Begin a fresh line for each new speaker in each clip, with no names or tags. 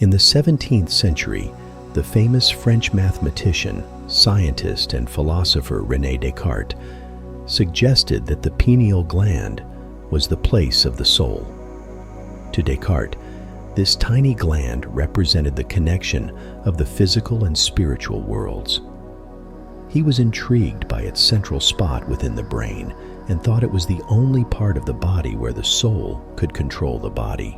In the 17th century, the famous French mathematician, scientist, and philosopher René Descartes suggested that the pineal gland was the place of the soul. To Descartes, this tiny gland represented the connection of the physical and spiritual worlds. He was intrigued by its central spot within the brain and thought it was the only part of the body where the soul could control the body.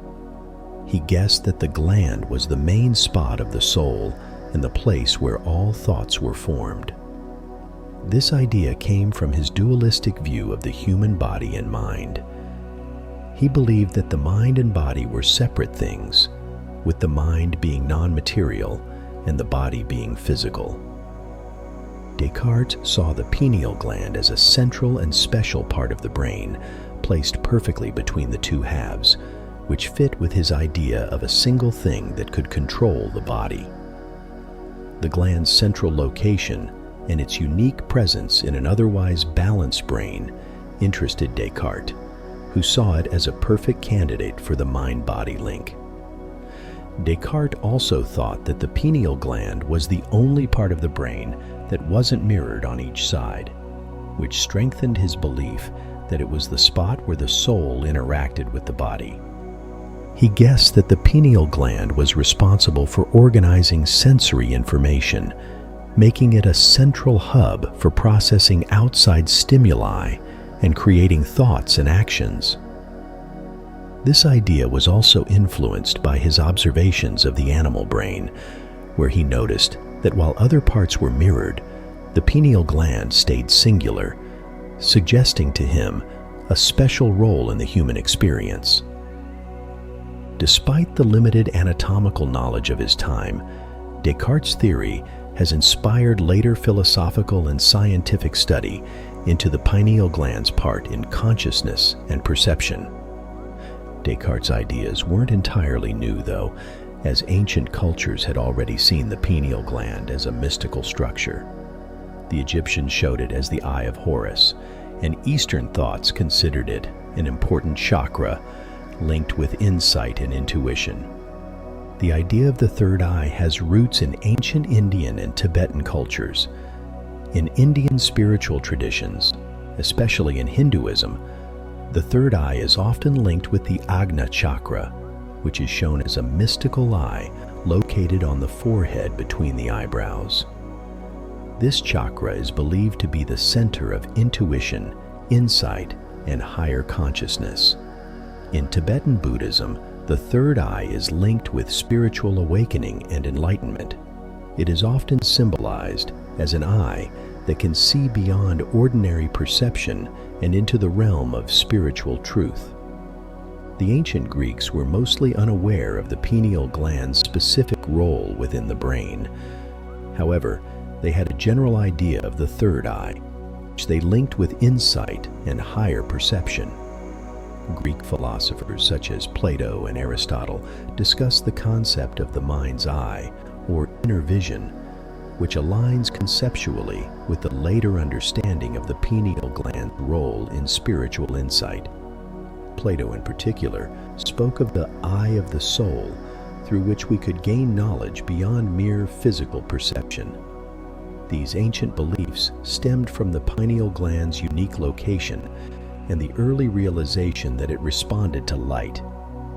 He guessed that the gland was the main spot of the soul and the place where all thoughts were formed. This idea came from his dualistic view of the human body and mind. He believed that the mind and body were separate things, with the mind being non-material and the body being physical. Descartes saw the pineal gland as a central and special part of the brain, placed perfectly between the two halves, which fit with his idea of a single thing that could control the body. The gland's central location and its unique presence in an otherwise balanced brain interested Descartes, who saw it as a perfect candidate for the mind-body link. Descartes also thought that the pineal gland was the only part of the brain that wasn't mirrored on each side, which strengthened his belief that it was the spot where the soul interacted with the body. He guessed that the pineal gland was responsible for organizing sensory information, making it a central hub for processing outside stimuli and creating thoughts and actions. This idea was also influenced by his observations of the animal brain, where he noticed that while other parts were mirrored, the pineal gland stayed singular, suggesting to him a special role in the human experience. Despite the limited anatomical knowledge of his time, Descartes' theory has inspired later philosophical and scientific study into the pineal gland's part in consciousness and perception. Descartes' ideas weren't entirely new, though, as ancient cultures had already seen the pineal gland as a mystical structure. The Egyptians showed it as the Eye of Horus, and Eastern thoughts considered it an important chakra linked with insight and intuition. The idea of the third eye has roots in ancient Indian and Tibetan cultures. In Indian spiritual traditions, especially in Hinduism, the third eye is often linked with the Ajna chakra, which is shown as a mystical eye located on the forehead between the eyebrows. This chakra is believed to be the center of intuition, insight, and higher consciousness. In Tibetan Buddhism, the third eye is linked with spiritual awakening and enlightenment. It is often symbolized as an eye that can see beyond ordinary perception and into the realm of spiritual truth. The ancient Greeks were mostly unaware of the pineal gland's specific role within the brain. However, they had a general idea of the third eye, which they linked with insight and higher perception. Greek philosophers such as Plato and Aristotle discussed the concept of the mind's eye, or inner vision, which aligns conceptually with the later understanding of the pineal gland's role in spiritual insight. Plato, in particular, spoke of the eye of the soul, through which we could gain knowledge beyond mere physical perception. These ancient beliefs stemmed from the pineal gland's unique location and the early realization that it responded to light,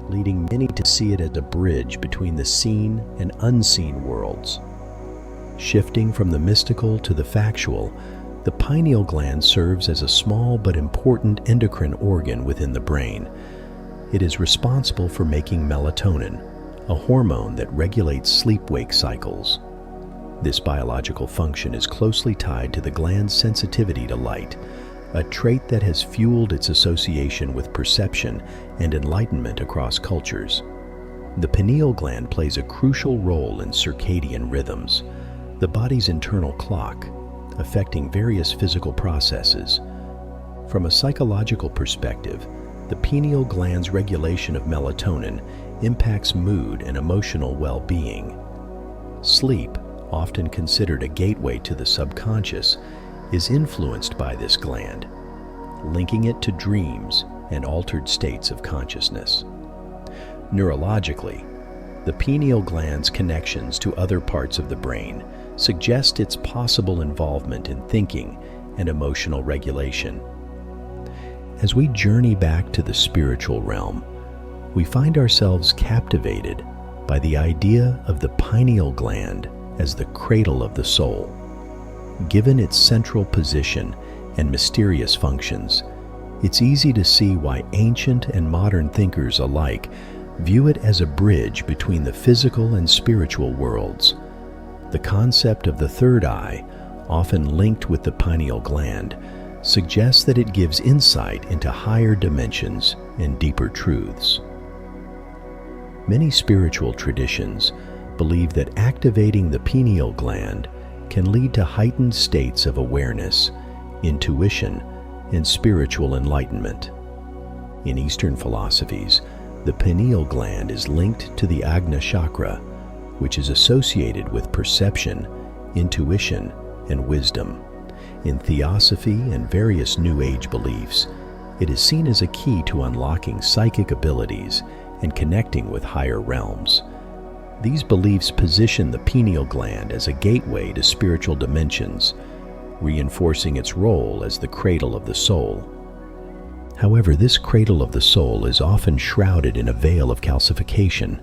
leading many to see it as a bridge between the seen and unseen worlds. Shifting from the mystical to the factual, the pineal gland serves as a small but important endocrine organ within the brain. It is responsible for making melatonin, a hormone that regulates sleep-wake cycles. This biological function is closely tied to the gland's sensitivity to light, a trait that has fueled its association with perception and enlightenment across cultures. The pineal gland plays a crucial role in circadian rhythms, the body's internal clock, affecting various physical processes. From a psychological perspective, the pineal gland's regulation of melatonin impacts mood and emotional well-being. Sleep, often considered a gateway to the subconscious, is influenced by this gland, linking it to dreams and altered states of consciousness. Neurologically, The pineal gland's connections to other parts of the brain suggest its possible involvement in thinking and emotional regulation. As we journey back to the spiritual realm, we find ourselves captivated by the idea of the pineal gland as the cradle of the soul. Given its central position and mysterious functions, it's easy to see why ancient and modern thinkers alike view it as a bridge between the physical and spiritual worlds. The concept of the third eye, often linked with the pineal gland, suggests that it gives insight into higher dimensions and deeper truths. Many spiritual traditions believe that activating the pineal gland can lead to heightened states of awareness, intuition, and spiritual enlightenment. In Eastern philosophies, the pineal gland is linked to the Ajna chakra, which is associated with perception, intuition, and wisdom. In theosophy and various New Age beliefs, it is seen as a key to unlocking psychic abilities and connecting with higher realms. These beliefs position the pineal gland as a gateway to spiritual dimensions, reinforcing its role as the cradle of the soul. However, this cradle of the soul is often shrouded in a veil of calcification.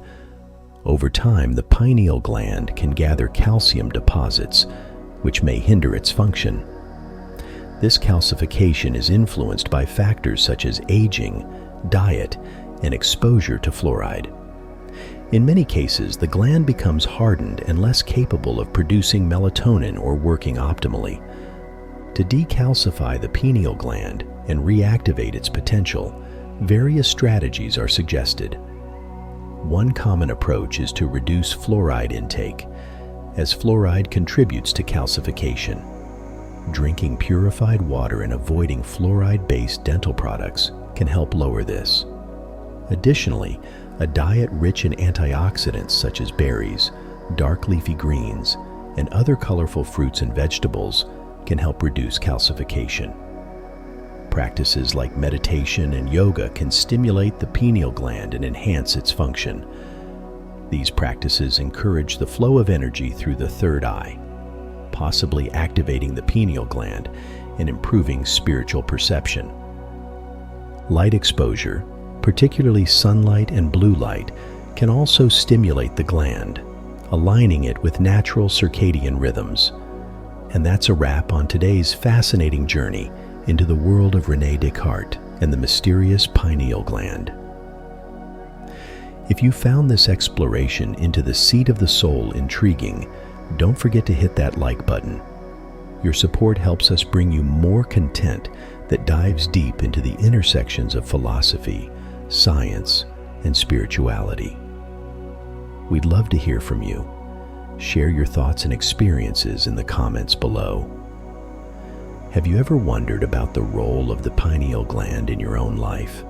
Over time, the pineal gland can gather calcium deposits, which may hinder its function. This calcification is influenced by factors such as aging, diet, and exposure to fluoride. In many cases, the gland becomes hardened and less capable of producing melatonin or working optimally. To decalcify the pineal gland and reactivate its potential, various strategies are suggested. One common approach is to reduce fluoride intake, as fluoride contributes to calcification. Drinking purified water and avoiding fluoride-based dental products can help lower this. Additionally, a diet rich in antioxidants such as berries, dark leafy greens, and other colorful fruits and vegetables can help reduce calcification. Practices like meditation and yoga can stimulate the pineal gland and enhance its function. These practices encourage the flow of energy through the third eye, possibly activating the pineal gland and improving spiritual perception. Light exposure, particularly sunlight and blue light, can also stimulate the gland, aligning it with natural circadian rhythms. And that's a wrap on today's fascinating journey into the world of René Descartes and the mysterious pineal gland. If you found this exploration into the seat of the soul intriguing, don't forget to hit that like button. Your support helps us bring you more content that dives deep into the intersections of philosophy, science, and spirituality. We'd love to hear from you. Share your thoughts and experiences in the comments below. Have you ever wondered about the role of the pineal gland in your own life?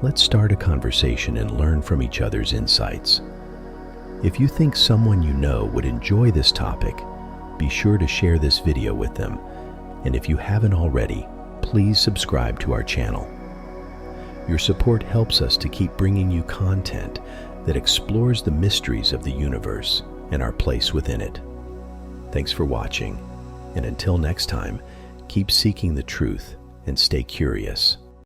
Let's start a conversation and learn from each other's insights. If you think someone you know would enjoy this topic, be sure to share this video with them. And if you haven't already, please subscribe to our channel. Your support helps us to keep bringing you content that explores the mysteries of the universe and our place within it. Thanks for watching, and until next time, keep seeking the truth and stay curious.